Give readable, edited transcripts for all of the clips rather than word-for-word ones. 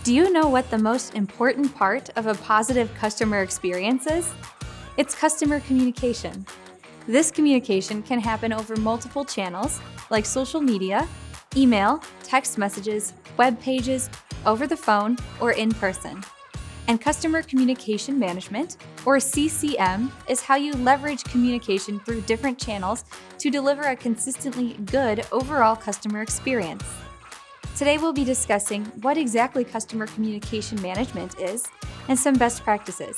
Do you know what the most important part of a positive customer experience is? It's customer communication. This communication can happen over multiple channels like social media, email, text messages, web pages, over the phone, or in person. And customer communication management, or CCM, is how you leverage communication through different channels to deliver a consistently good overall customer experience. Today we'll be discussing what exactly customer communication management is and some best practices.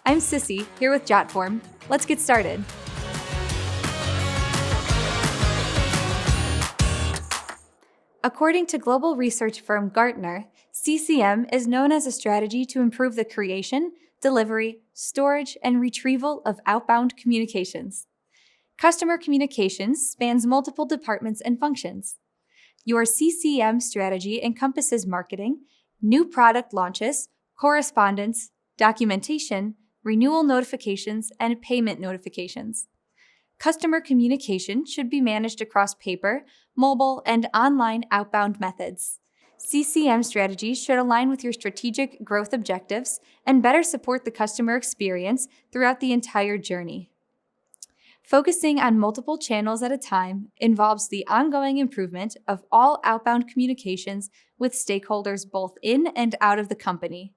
I'm Sissy, here with Jotform. Let's get started. According to global research firm Gartner, CCM is known as a strategy to improve the creation, delivery, storage, and retrieval of outbound communications. Customer communications spans multiple departments and functions. Your CCM strategy encompasses marketing, new product launches, correspondence, documentation, renewal notifications, and payment notifications. Customer communication should be managed across paper, mobile, and online outbound methods. CCM strategies should align with your strategic growth objectives and better support the customer experience throughout the entire journey. Focusing on multiple channels at a time involves the ongoing improvement of all outbound communications with stakeholders both in and out of the company.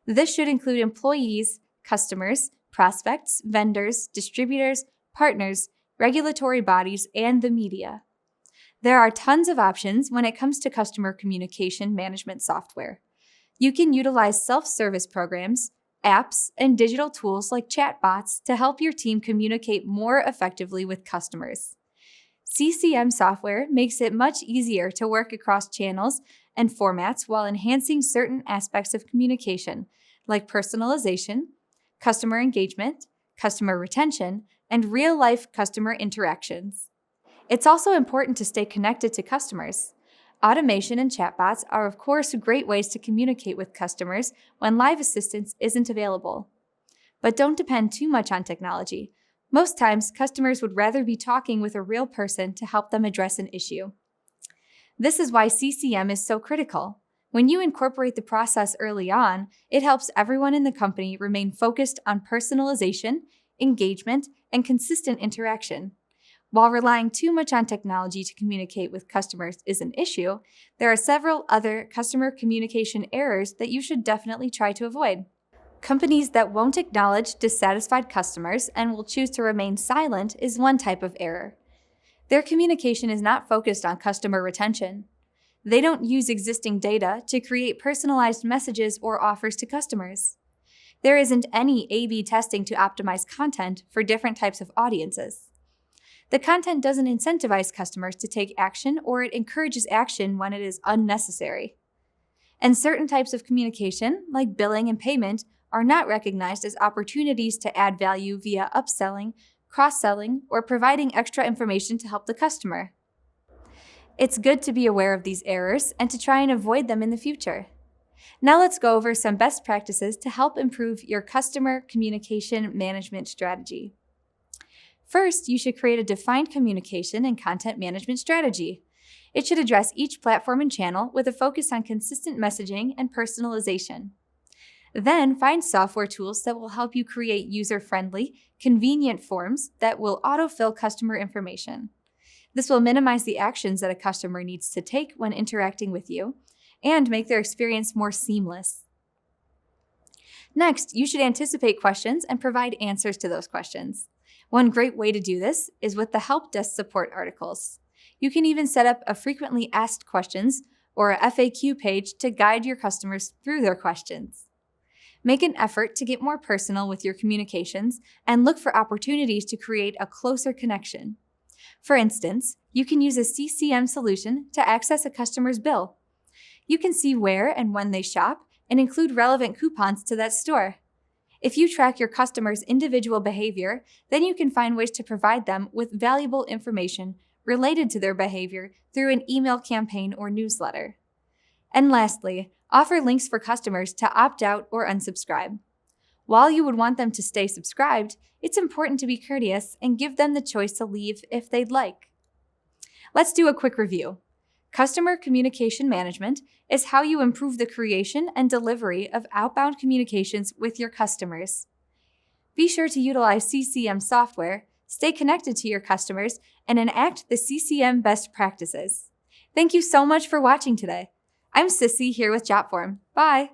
This should include employees, customers, prospects, vendors, distributors, partners, regulatory bodies, and the media. There are tons of options when it comes to customer communication management software. You can utilize self-service programs, apps, and digital tools like chatbots to help your team communicate more effectively with customers. CCM Software makes it much easier to work across channels and formats while enhancing certain aspects of communication, like personalization, customer engagement, customer retention, and real-life customer interactions. It's also important to stay connected to customers. Automation and chatbots are, of course, great ways to communicate with customers when live assistance isn't available. But don't depend too much on technology. Most times, customers would rather be talking with a real person to help them address an issue. This is why CCM is so critical. When you incorporate the process early on, it helps everyone in the company remain focused on personalization, engagement, and consistent interaction. While relying too much on technology to communicate with customers is an issue, there are several other customer communication errors that you should definitely try to avoid. Companies that won't acknowledge dissatisfied customers and will choose to remain silent is one type of error. Their communication is not focused on customer retention. They don't use existing data to create personalized messages or offers to customers. There isn't any A/B testing to optimize content for different types of audiences. The content doesn't incentivize customers to take action, or it encourages action when it is unnecessary. And certain types of communication, like billing and payment, are not recognized as opportunities to add value via upselling, cross-selling, or providing extra information to help the customer. It's good to be aware of these errors and to try and avoid them in the future. Now let's go over some best practices to help improve your customer communication management strategy. First, you should create a defined communication and content management strategy. It should address each platform and channel with a focus on consistent messaging and personalization. Then, find software tools that will help you create user-friendly, convenient forms that will autofill customer information. This will minimize the actions that a customer needs to take when interacting with you and make their experience more seamless. Next, you should anticipate questions and provide answers to those questions. One great way to do this is with the help desk support articles. You can even set up a frequently asked questions or a FAQ page to guide your customers through their questions. Make an effort to get more personal with your communications and look for opportunities to create a closer connection. For instance, you can use a CCM solution to access a customer's bill. You can see where and when they shop and include relevant coupons to that store. If you track your customers' individual behavior, then you can find ways to provide them with valuable information related to their behavior through an email campaign or newsletter. And lastly, offer links for customers to opt out or unsubscribe. While you would want them to stay subscribed, it's important to be courteous and give them the choice to leave if they'd like. Let's do a quick review. Customer communication management is how you improve the creation and delivery of outbound communications with your customers. Be sure to utilize CCM software, stay connected to your customers, and enact the CCM best practices. Thank you so much for watching today. I'm Sissy here with Jotform. Bye!